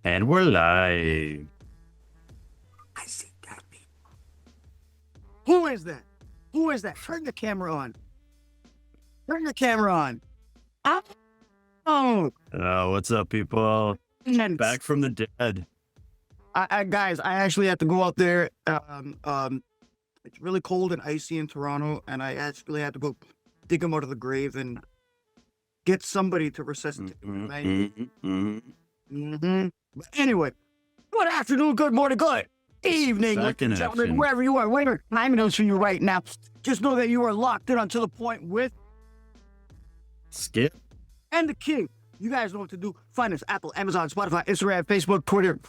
And we're live. I see that people. Who is that? Who is that? Turn the camera on. Turn the camera on. Oh, What's up, people? and Back from the dead. guys, I actually had to go out there. It's really cold and icy in Toronto, and I actually had to go dig him out of the grave and get somebody to resuscitate him. But anyway, good afternoon, good morning, good evening, Back in ladies and gentlemen, action. wherever you are, whatever time it is for you right now. Just know that you are locked in until the point with Skip. and the king. You guys know what to do. Find us Apple, Amazon, Spotify, Instagram, Facebook, Twitter.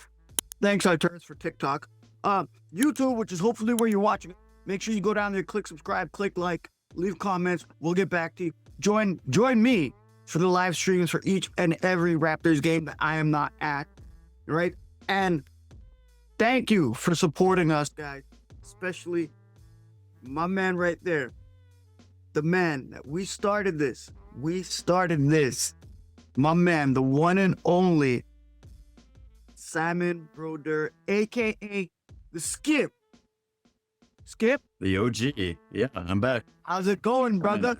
Thanks, I turns for TikTok. YouTube, which is hopefully where you're watching it. Make sure you go down there, click subscribe, click like, leave comments. We'll get back to you. Join me for the live streams for each and every Raptors game that I am not at. Right? And thank you for supporting us, guys. Especially my man right there. The man that we started this. My man, the one and only Simon Broder, aka the Skip. Skip, The OG. Yeah, I'm back. how's it going, brother?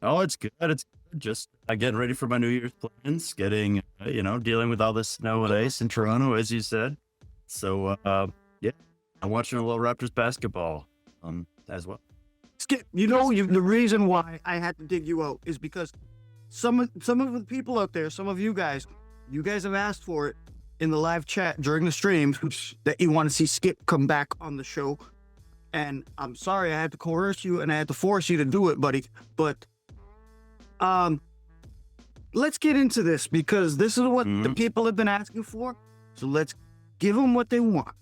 Oh, it's good. It's good. Just getting ready for my New Year's plans. Getting, dealing with all the snow and ice in Toronto, as you said. So, yeah, I'm watching a little Raptors basketball as well. Skip, the reason why I had to dig you out is because some of the people out there, some of you guys have asked for it in the live chat during the streams that you want to see Skip come back on the show. And I'm sorry I had to coerce you and I had to force you to do it, buddy. But let's get into this because this is what the people have been asking for. So let's give them what they want.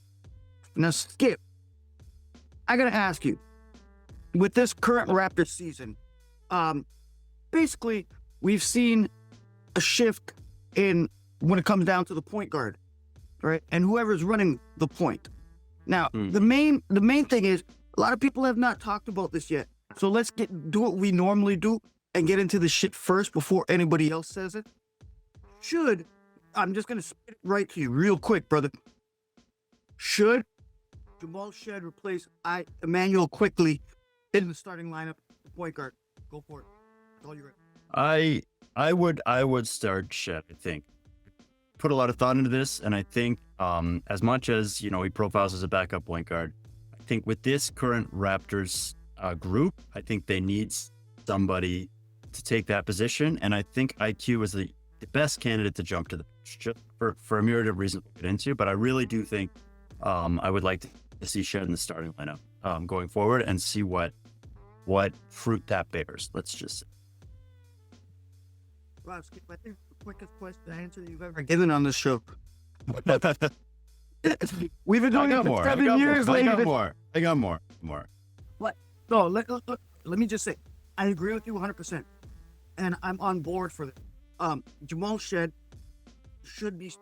Now, Skip, I gotta ask you, with this current Raptors season, basically we've seen a shift in when it comes down to the point guard, right? And whoever's running the point. Now, the main thing is a lot of people have not talked about this yet. So let's do what we normally do and get into the shit first before anybody else says it. I'm just gonna spit it right to you real quick, brother. Should Jamal Shead replace Immanuel Quickley in the starting lineup, point guard? Go for it. That's all you're at. I would start Shed, I think. Put a lot of thought into this, and I think as much as he profiles as a backup point guard, I think with this current Raptors group, I think they need somebody to take that position, and I think IQ is the best candidate to jump to the bench, just for a myriad of reasons we'll get into. But I really do think I would like to see Shed in the starting lineup going forward and see what fruit that bears. Let's just say. Wow, Skip, I think the quickest question answer you've ever given on this show. We've been doing it for 7 years, ladies. I got more. What? No, let me just say, I agree with you 100%, and I'm on board for that. Jamal Shead should be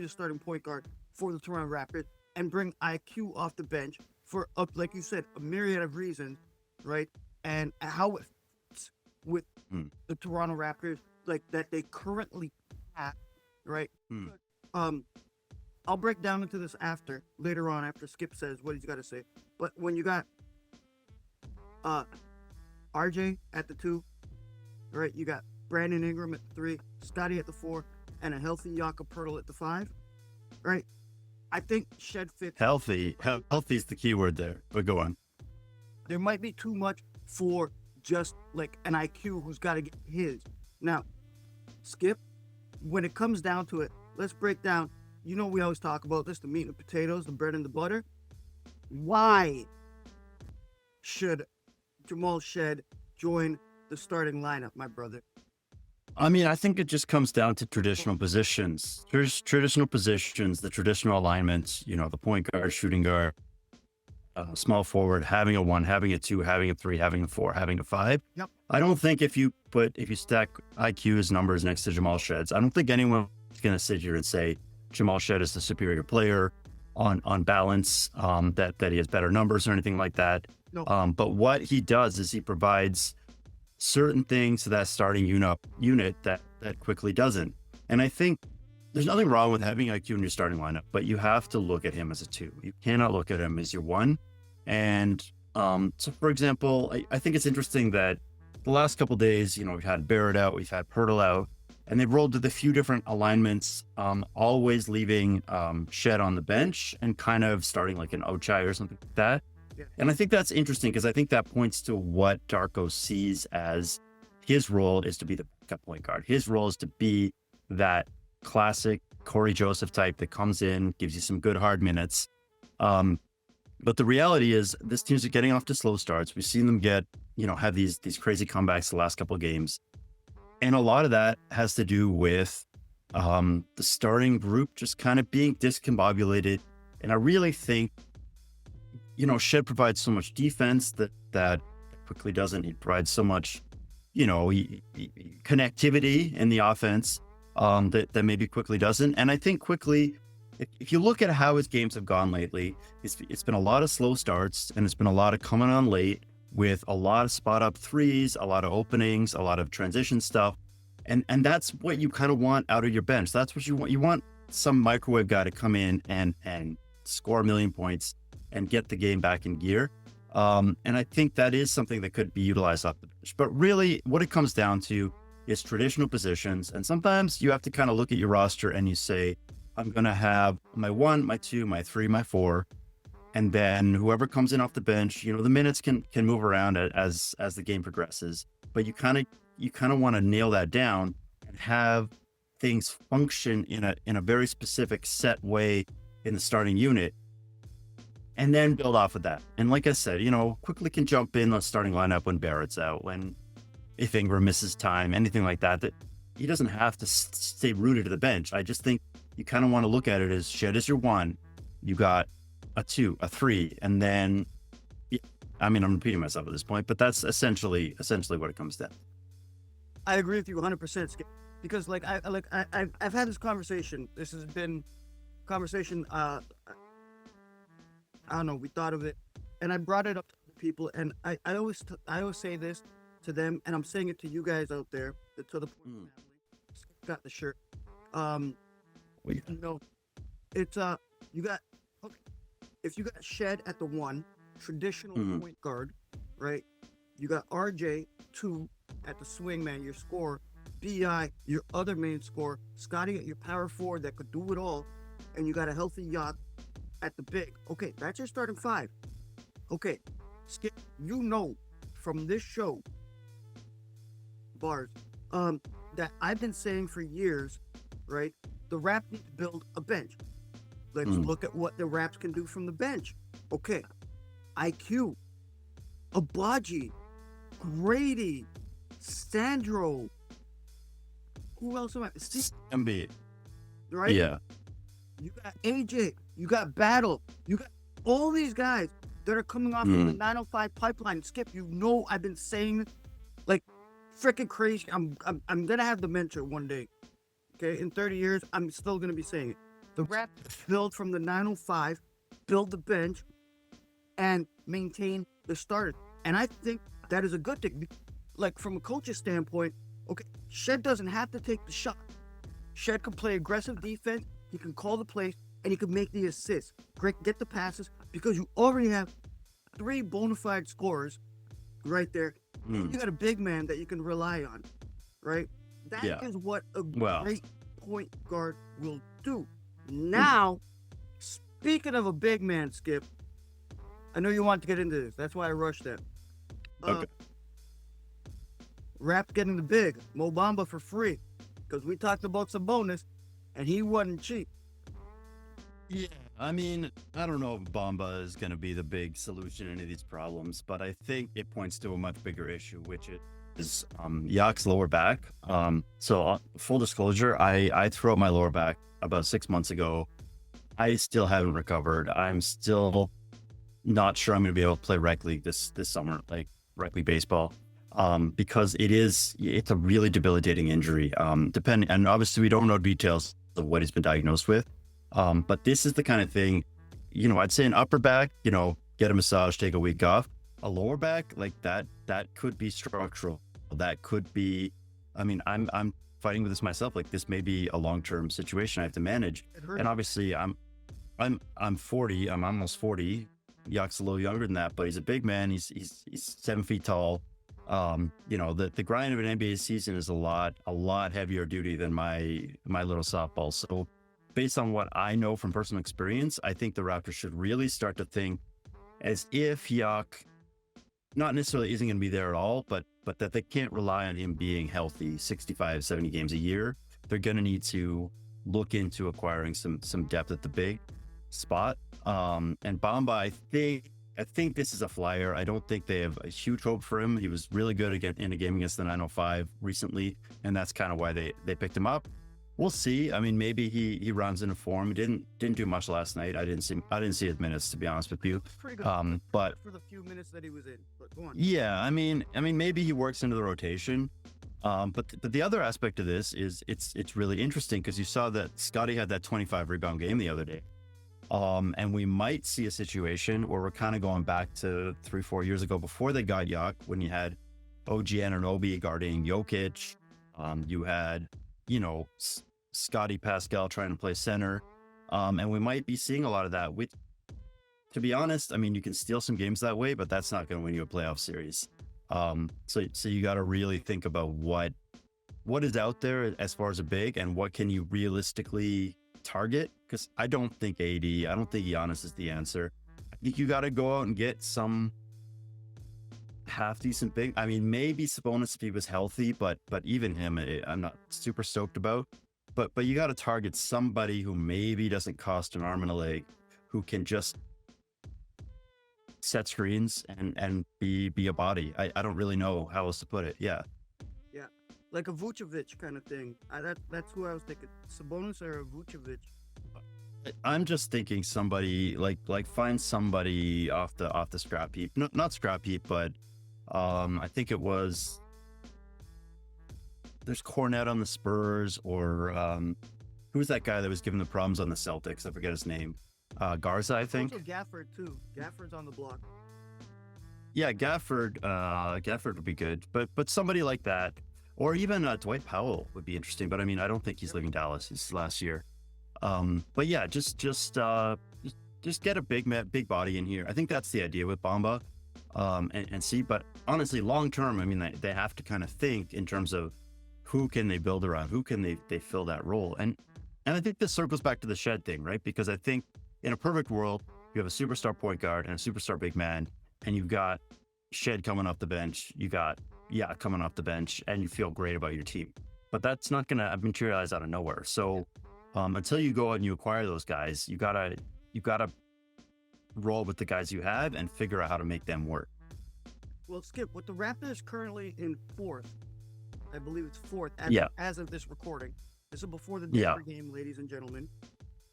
the starting point guard for the Toronto Raptors and bring IQ off the bench for, like you said, a myriad of reasons, right? And how it fits with the Toronto Raptors, like that they currently have, right? I'll break down into this later on after Skip says what he's got to say. But when you got RJ at the 2, right? You got Brandon Ingram at the 3, Scottie at the 4, and a healthy Jakob Poeltl at the 5, right? I think Shed fits. Healthy is the key word there. But go on. There might be too much for just like an IQ who's got to get his. Now, Skip, when it comes down to it, let's break down. We always talk about this, the meat and the potatoes, the bread and the butter. Why should Jamal Shead join the starting lineup, my brother? I mean, I think it just comes down to traditional positions. There's traditional positions, the traditional alignments, the point guard, shooting guard, small forward, having a 1, having a 2, having a 3, having a 4, having a 5. Yep. I don't think if you stack IQ's numbers next to Jamal Shead's, I don't think anyone's going to sit here and say Jamal Shead is the superior player on balance, that he has better numbers or anything like that. No. But what he does is he provides certain things to that starting unit that Quickley doesn't. And I think there's nothing wrong with having IQ in your starting lineup, but you have to look at him as a 2. You cannot look at him as your 1. And so, for example, I think it's interesting that the last couple of days, we've had Barrett out, we've had Pirtle out, and they've rolled with a few different alignments, always leaving Shead on the bench and kind of starting like an Ochai or something like that. Yeah. And I think that's interesting because I think that points to what Darko sees as his role is to be the backup point guard. His role is to be that classic Corey Joseph type that comes in, gives you some good hard minutes. But the reality is this team's getting off to slow starts. We've seen them have these crazy comebacks the last couple of games. And a lot of that has to do with the starting group just kind of being discombobulated. And I really think, Shead provides so much defense that Quickley doesn't. He provides so much, connectivity in the offense that maybe Quickley doesn't. And I think Quickley, if you look at how his games have gone lately, it's been a lot of slow starts and it's been a lot of coming on late with a lot of spot up threes, a lot of openings, a lot of transition stuff. And that's what you kind of want out of your bench. That's what you want. You want some microwave guy to come in and score 1 million points and get the game back in gear. And I think that is something that could be utilized off the bench. But really what it comes down to is traditional positions. And sometimes you have to kind of look at your roster and you say, I'm going to have my 1, my 2, my 3, my 4. And then whoever comes in off the bench, the minutes can move around as the game progresses. But you kind of want to nail that down and have things function in a very specific set way in the starting unit, and then build off of that. And like I said, Quickley can jump in the starting lineup when Barrett's out, if Ingram misses time, anything like that. That he doesn't have to stay rooted to the bench. I just think you kind of want to look at it as Shead is your 1. You got a 2, a 3, and then, I'm repeating myself at this point, but that's essentially what it comes down. I agree with you 100%, Skip, because I've had this conversation. This has been conversation. I don't know. We thought of it, and I brought it up to people, and I always say this to them, and I'm saying it to you guys out there, to the family. Got the shirt. It's you got. If you got Shead at the 1, traditional point guard, right? You got RJ 2 at the swing man, your scorer. BI, your other main scorer. Scottie at your power forward that could do it all. And you got a healthy yacht at the big. Okay, that's your starting 5. Okay, Skip, from this show, Bars, that I've been saying for years, right? The Raps need to build a bench. Let's look at what the Raps can do from the bench. Okay. IQ, Abaji, Grady, Sandro. Who else am I? Embiid. Right? Yeah. You got AJ. You got Battle. You got all these guys that are coming off of the 905 pipeline. Skip, I've been saying like freaking crazy. I'm gonna have dementia one day. Okay, in 30 years, I'm still gonna be saying it. The Raps build from the 905, build the bench, and maintain the starters. And I think that is a good thing. Like, from a coach's standpoint, okay, Shead doesn't have to take the shot. Shead can play aggressive defense, he can call the plays, and he can make the assists. Get the passes, because you already have 3 bona fide scorers right there. You got a big man that you can rely on, right? That is what a great point guard will do. Now, speaking of a big man, Skip, I know you want to get into this. That's why I rushed that. Okay. Raps getting the big. Mo Bamba for free. Because we talked about some bonus, and he wasn't cheap. Yeah, I don't know if Bamba is going to be the big solution to any of these problems, but I think it points to a much bigger issue, which is Yak's lower back. So full disclosure, I threw out my lower back about 6 months ago. I still haven't recovered. I'm still not sure I'm going to be able to play rec league this summer, like rec league baseball, because it's a really debilitating injury. And obviously we don't know details of what he's been diagnosed with. But this is the kind of thing, I'd say an upper back, get a massage, take a week off. A lower back like that could be structural. That could be, I'm fighting with this myself. Like, this may be a long-term situation I have to manage. And obviously I'm 40. I'm almost 40. Yak's a little younger than that, but he's a big man. He's 7 feet tall. You know, the grind of an NBA season is a lot heavier duty than my little softball. So based on what I know from personal experience, I think the Raptors should really start to think as if Yak not necessarily isn't going to be there at all, but that they can't rely on him being healthy 65, 70 games a year. They're going to need to look into acquiring some depth at the big spot. And Bamba, I think this is a flyer. I don't think they have a huge hope for him. He was really good in a game against the 905 recently, and that's kind of why they picked him up. We'll see. I mean, maybe he rounds into form. He didn't do much last night. I didn't see his minutes, to be honest with you. Pretty good. But for the few minutes that he was in. But go on. Yeah, I mean, maybe he works into the rotation. But the other aspect of this is it's really interesting because you saw that Scottie had that 25 rebound game the other day. And we might see a situation where we're kind of going back to 3-4 years ago before they got Yak, when you had OG Anunoby guarding Jokic. You had, you know, Scottie Pascal trying to play center. And we might be seeing a lot of that. Which, to be honest, I mean, you can steal some games that way, but that's not going to win you a playoff series. So you got to really think about what is out there as far as a big, and what can you realistically target. Because I don't think Giannis is the answer. I think you got to go out and get some half decent big. I mean, maybe Sabonis if he was healthy, but even him, I'm not super stoked about. But you got to target somebody who maybe doesn't cost an arm and a leg, who can just set screens and be a body. I don't really know how else to put it. Yeah, like a Vucevic kind of thing. That's who I was thinking. Sabonis or a Vucevic. I'm just thinking somebody like find somebody off the scrap heap. No, not scrap heap, but I think it was. There's Cornette on the Spurs, or who was that guy that was giving the problems on the Celtics? I forget his name. Garza, I think. Also Gafford too. Gafford's on the block. Yeah, Gafford would be good, but somebody like that, or even Dwight Powell would be interesting. But I mean, I don't think he's leaving Dallas. He's last year. But yeah, just get a big body in here. I think that's the idea with Bamba, and see. But honestly, long term, I mean, they have to kind of think in terms of who can they build around, who can they fill that role, and I think this circles back to the Shead thing, right? Because I think in a perfect world, you have a superstar point guard and a superstar big man, and you've got Shead coming off the bench, you got coming off the bench, and you feel great about your team. But that's not going to materialize out of nowhere. So until you go out and you acquire those guys, you gotta roll with the guys you have and figure out how to make them work. Well, Skip, with the Raptors currently in fourth, I believe it's fourth as of this recording. This is before the Denver game, ladies and gentlemen.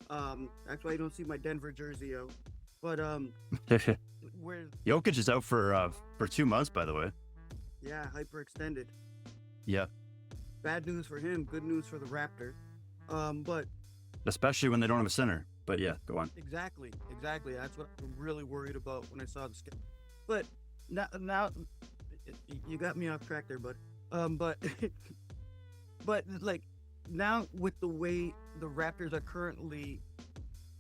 That's why you don't see my Denver jersey out. But where Jokic is out for 2 months, by the way. Yeah, hyperextended. Yeah. Bad news for him, good news for the Raptors. But especially when they don't have a center. But yeah, go on. Exactly. That's what I'm really worried about when I saw the schedule. But now you got me off track there, bud. But like now with the way the Raptors are currently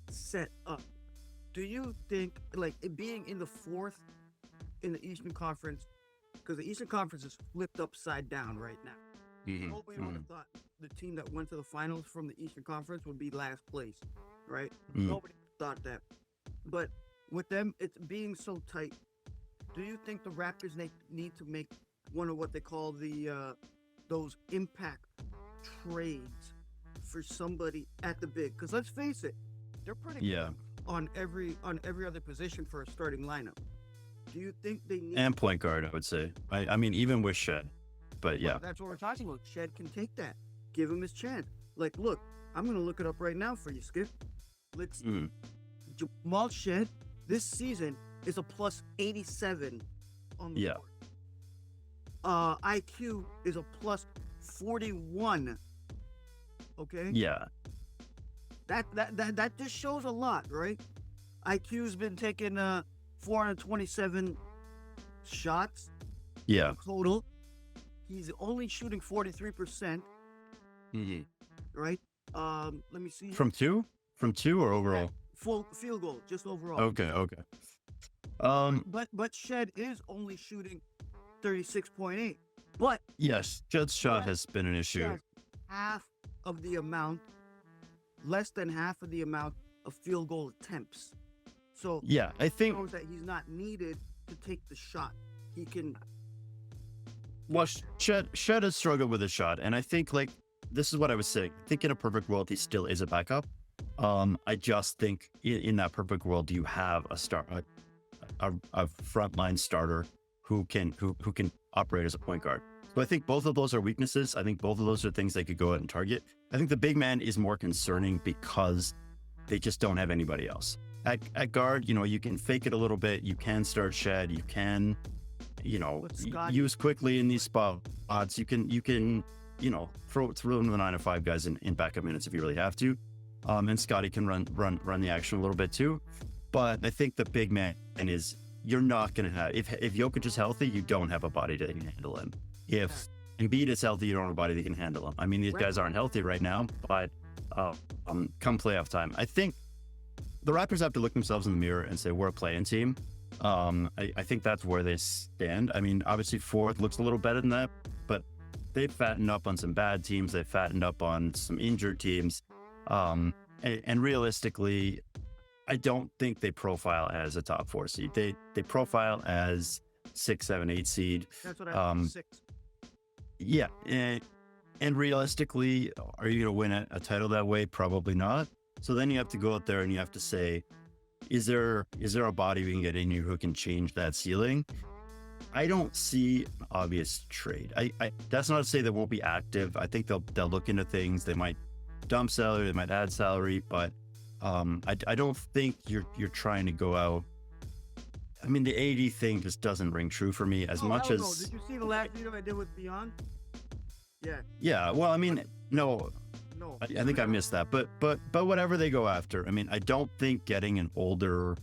set up, do you think like it being in the fourth in the Eastern Conference, because the Eastern Conference is flipped upside down right now? Nobody would have thought the team that went to the finals from the Eastern Conference would be last place, right? Nobody thought that. But with them, it's being so tight. Do you think the Raptors need to make one of what they call the those impact trades for somebody at the big? Because let's face it, they're pretty good on every other position for a starting lineup. Do you think they need and point guard? I would say. I mean, even with Shead. But yeah, that's what we're talking about. Shead can take that. Give him his chance. Like, look, I'm going to look it up right now for you, Skip. Let's Jamal Shead this season is a plus 87 on the board. IQ is a plus 41. Okay? Yeah. That just shows a lot, right? IQ's been taking 427 shots. Yeah. Total. He's only shooting 43%. Mhm. right? Let me see. From two? From two or overall? Full field goal, just overall. Okay. Um, But Shead is only shooting 36.8. But yes, Jed's shot Yes. has been an issue. has half of the amount, less than half of the amount of field goal attempts. So Yeah, I think shows that he's not needed to take the shot. He can. well, Shed has struggled with a shot, and I think like this is what I was saying. I think in a perfect world, he still is a backup. I just think in that perfect world, you have a frontline starter who can operate as a point guard. So I think both of those are weaknesses. I think both of those are things they could go out and target. I think the big man is more concerning because they just don't have anybody else. At guard, you know, you can fake it a little bit. You can start Shed. You can, you know, use Quickley in these spots. You can, you know, throw in the 9 or 5 guys in backup minutes if you really have to. And Scottie can run the action a little bit too. But I think the big man is you're not going to have, if Jokic is healthy, you don't have a body that can handle him. If Embiid is healthy, you don't have a body that can handle him. I mean, these guys aren't healthy right now, but come playoff time, I think the Raptors have to look themselves in the mirror and say, we're a play-in team. I think that's where they stand. I mean, obviously fourth looks a little better than that, but they've fattened up on some bad teams. They've fattened up on some injured teams. And realistically, I don't think they profile as a top 4 seed. They profile as 6, 7, 8 seed. That's what I 6. Yeah. And realistically, are you going to win a title that way? Probably not. So then you have to go out there and you have to say, is there a body we can get in here who can change that ceiling? I don't see an obvious trade. That's not to say they won't be active. I think they'll look into things. They might dump salary, they might add salary, but I don't think you're trying to go out. I mean, the AD thing just doesn't ring true for me as much as. No. Did you see the last video I did with Beyond? Yeah. Yeah. Well, I mean, no. I think I missed that, but whatever they go after, I mean, I don't think getting an older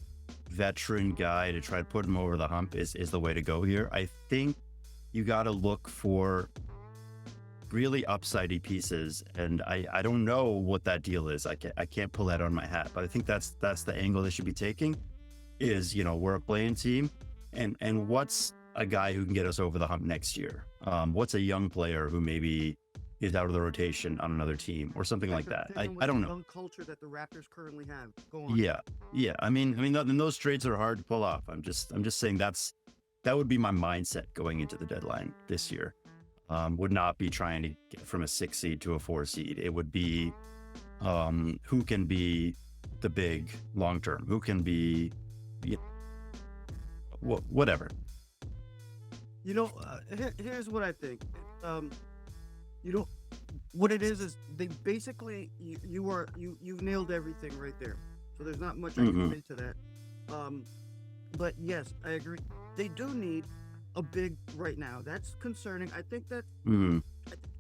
veteran guy to try to put him over the hump is the way to go here. I think you got to look for really upsidey pieces, and I don't know what that deal is. I can't pull that on my hat, but I think that's the angle they should be taking. Is, you know, we're a playing team, and what's a guy who can get us over the hump next year? What's a young player who maybe is out of the rotation on another team or something like that? I don't know. Young culture that the Raptors currently have. Go on. Yeah. I mean, those trades are hard to pull off. I'm just saying that would be my mindset going into the deadline this year. Would not be trying to get from a 6 seed to a 4 seed. It would be who can be the big long term, who can be, whatever. You know, here's what I think. You know, what it is they basically you've nailed everything right there. So there's not much I can come into that. But yes, I agree. They do need a big right now. That's concerning. I think that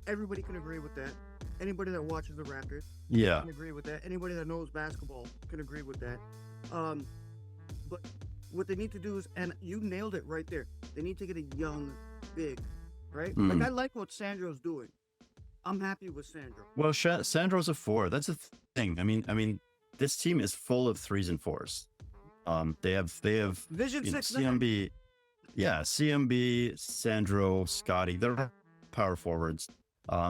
everybody can agree with that. Anybody that watches the Raptors can agree with that. Anybody that knows basketball can agree with that. But what they need to do is, and you nailed it right there, they need to get a young big, right? Like, I like what Sandro's doing. I'm happy with Sandro. Well, Sandro's a 4. That's a thing. I mean, this team is full of 3s and 4s. They have Vision 6 CMB. Yeah, CMB, Sandro, Scottie. They're power forwards.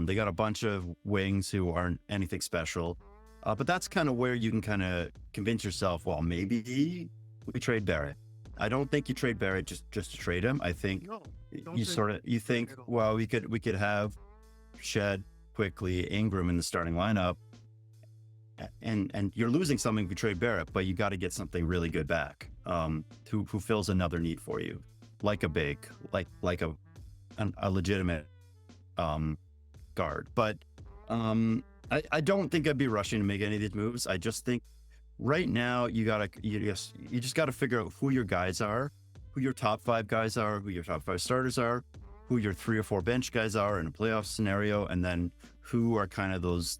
They got a bunch of wings who aren't anything special. But that's kind of where you can kind of convince yourself, well, maybe we trade Barrett. I don't think you trade Barrett just to trade him. I think you think, well, we could have Shed, Quickley, Ingram in the starting lineup, and you're losing something if you trade Barrett, but you got to get something really good back, who fills another need for you, like a big, like a legitimate guard. But I don't think I'd be rushing to make any of these moves. I just think right now you just got to figure out who your guys are, who your top 5 guys are, who your top 5 starters are, who your 3 or 4 bench guys are in a playoff scenario, and then who are kind of those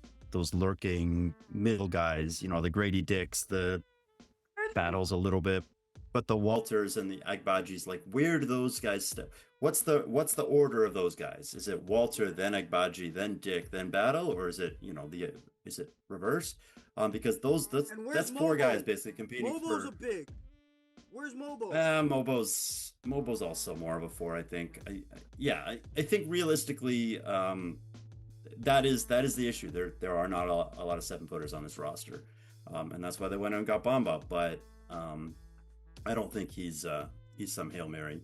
lurking middle guys, you know, the Grady Dicks, the battles a little bit. But the Walters and the Agbajis, like, where do those guys step? What's the order of those guys? Is it Walter, then Agbaji, then Dick, then Battle, or is it, is it reversed? Because And where's that's four guys Mobo? basically competing Mobo's a for. big. Where's Mobo? Mobo's also more of a four, I think. I think realistically, that is the issue. There are not a lot of 7-footers on this roster, and that's why they went and got Bamba. But I don't think he's some Hail Mary.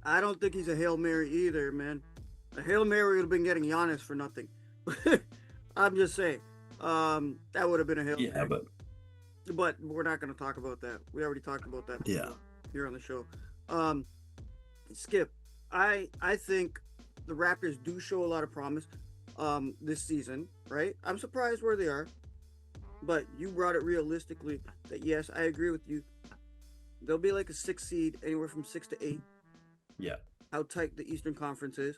I don't think he's a Hail Mary either, man. A Hail Mary would have been getting Giannis for nothing. I'm just saying. That would have been a Hail Mary. But we're not going to talk about that. We already talked about that here on the show. Skip, I think the Raptors do show a lot of promise this season, right? I'm surprised where they are. But you brought it realistically that, yes, I agree with you. They'll be like a 6 seed, anywhere from 6 to 8. Yeah. How tight the Eastern Conference is.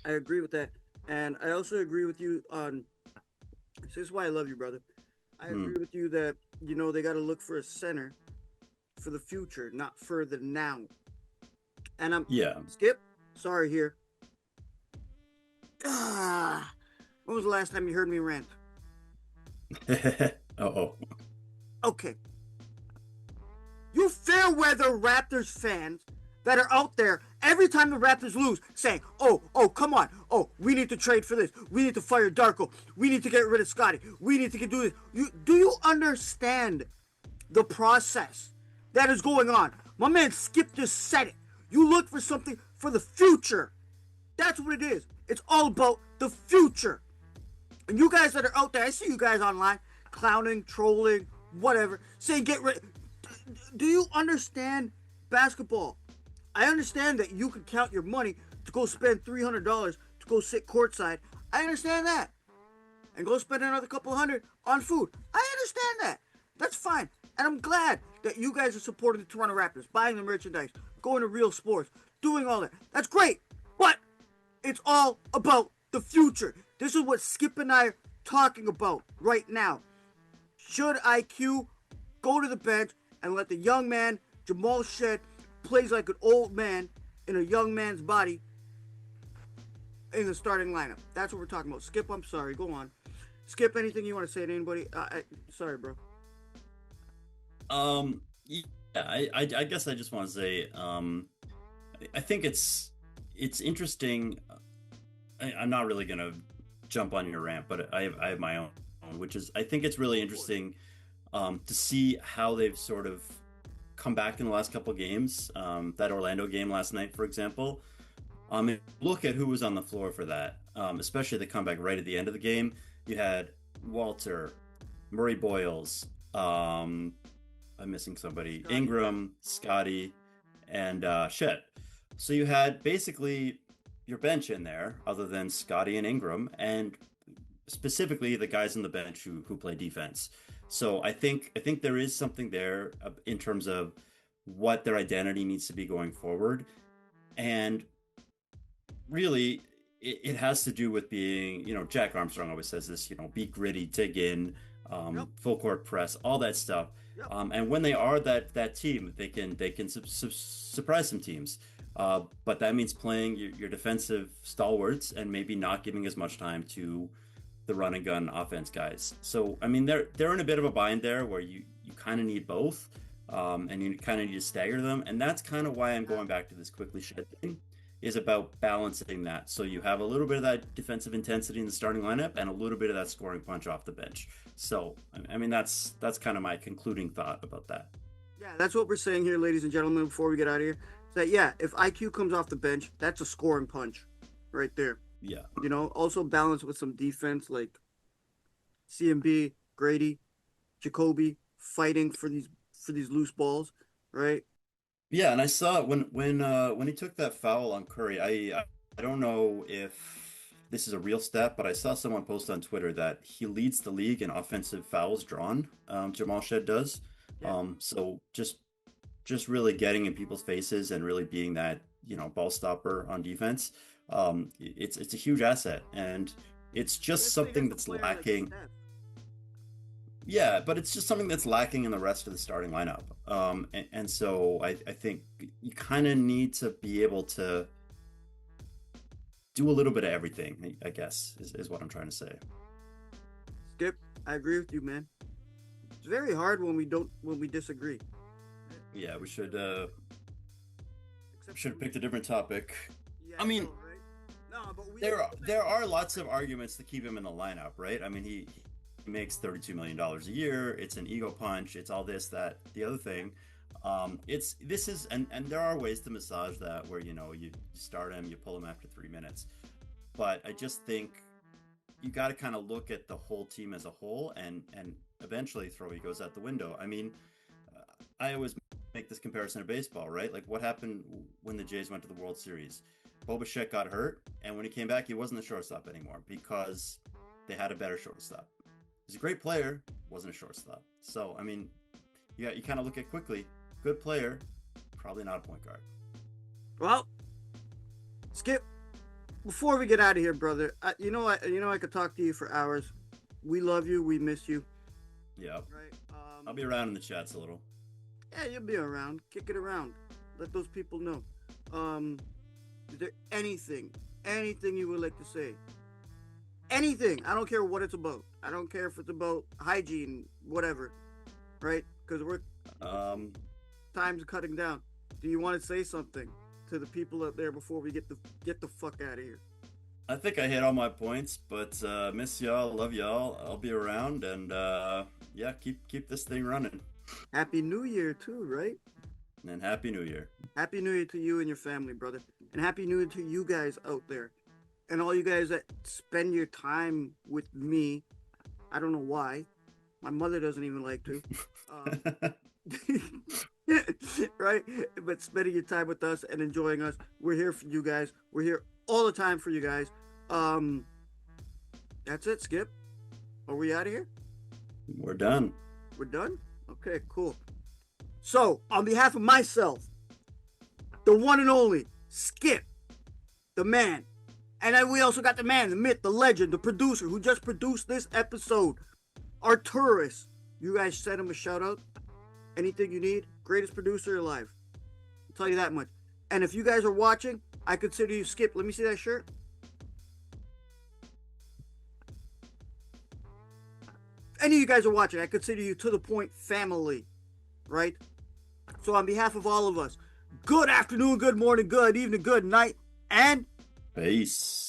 I agree with that. And I also agree with you on, this is why I love you, brother. I agree with you that, they got to look for a center for the future, not for the now. And Skip, sorry here. When was the last time you heard me rant? Uh-oh. Okay. You fair weather Raptors fans that are out there every time the Raptors lose saying, oh, come on. Oh, we need to trade for this. We need to fire Darko. We need to get rid of Scottie. We need to do this. Do you understand the process that is going on? My man Skip just said it. You look for something for the future. That's what it is. It's all about the future. And you guys that are out there, I see you guys online clowning, trolling, whatever, saying get rid. Do you understand basketball? I understand that you can count your money to go spend $300 to go sit courtside. I understand that. And go spend another couple hundred on food. I understand that. That's fine. And I'm glad that you guys are supporting the Toronto Raptors, buying the merchandise, going to Real Sports, doing all that. That's great. But it's all about the future. This is what Skip and I are talking about right now. Should IQ go to the bench and let the young man, Jamal Shead, plays like an old man in a young man's body in the starting lineup? That's what we're talking about. Skip, I'm sorry. Go on. Skip, anything you want to say to anybody? Sorry, bro. Yeah, I guess I just want to say, I think it's interesting. I'm not really gonna jump on your rant, but I have my own, which is I think it's really interesting to see how they've sort of come back in the last couple of games. That Orlando game last night, for example. Look at who was on the floor for that, especially the comeback right at the end of the game. You had Walter, Murray Boyles, I'm missing somebody, Ingram, Scottie, and Shead. So you had basically your bench in there, other than Scottie and Ingram, and specifically the guys on the bench who play defense. So I think there is something there in terms of what their identity needs to be going forward, and really it has to do with being, Jack Armstrong always says this, be gritty, dig in, full court press, all that stuff. And when they are that team, they can surprise some teams. But that means playing your defensive stalwarts and maybe not giving as much time to the run and gun offense guys. So I mean they're in a bit of a bind there where you kind of need both, and you kind of need to stagger them. And that's kind of why I'm going back to this Quickley Shead thing, is about balancing that. So you have a little bit of that defensive intensity in the starting lineup and a little bit of that scoring punch off the bench. So I mean that's kind of my concluding thought about that. Yeah, that's what we're saying here, ladies and gentlemen, before we get out of here. That if IQ comes off the bench, that's a scoring punch right there. Yeah. Also balance with some defense like CMB, Grady, Jacoby fighting for these loose balls, right? Yeah, and I saw when he took that foul on Curry, I don't know if this is a real stat, but I saw someone post on Twitter that he leads the league in offensive fouls drawn. Jamal Shead does. Yeah. So just really getting in people's faces and really being that, ball stopper on defense. It's a huge asset, and it's just something that's lacking. Yeah, but it's just something that's lacking in the rest of the starting lineup. And so I think you kind of need to be able to do a little bit of everything, I guess, is what I'm trying to say. Skip, I agree with you, man. It's very hard when we disagree. Yeah, we Except should for have picked a different topic. yeah, I I mean, know, right? No, but there are lots of arguments to keep him in the lineup, right? I mean, he makes $32 million a year. It's an ego punch. It's all this, that, the other thing. And there are ways to massage that where you start him, you pull him after 3 minutes. But I just think you got to kind of look at the whole team as a whole, and eventually throw he goes out the window. I mean, I always make this comparison to baseball, right? Like what happened when the Jays went to the World Series? Bo Bichette got hurt, and when he came back, he wasn't the shortstop anymore because they had a better shortstop. He's a great player, wasn't a shortstop. So I mean, you kind of look at Quickley, good player, probably not a point guard. well, Skip. Before we get out of here, brother, I could talk to you for hours. We love you. We miss you. Yeah, Right. I'll be around in the chats a little. Yeah, you'll be around. Kick it around. Let those people know. Is there anything you would like to say? Anything. I don't care what it's about. I don't care if it's about hygiene, whatever. Right? Because time's cutting down. Do you want to say something to the people out there before we get the fuck out of here? I think I hit all my points, but miss y'all, love y'all. I'll be around, and yeah, keep this thing running. Happy New Year too, right? And Happy New Year. Happy New Year to you and your family, brother. And Happy New Year to you guys out there. And all you guys that spend your time with me. I don't know why. My mother doesn't even like to. Right? But spending your time with us and enjoying us. We're here for you guys. We're here all the time for you guys. That's it, Skip. Are we out of here? We're done. We're done? Okay, cool. So, on behalf of myself, the one and only Skip, the man, and we also got the man, the myth, the legend, the producer who just produced this episode, Arturus. You guys send him a shout out. Anything you need, greatest producer alive. I'll tell you that much. And if you guys are watching, I consider you Skip. Let me see that shirt. If any of you guys are watching, I consider you To The Point family, right? So on behalf of all of us, good afternoon, good morning, good evening, good night, and Peace.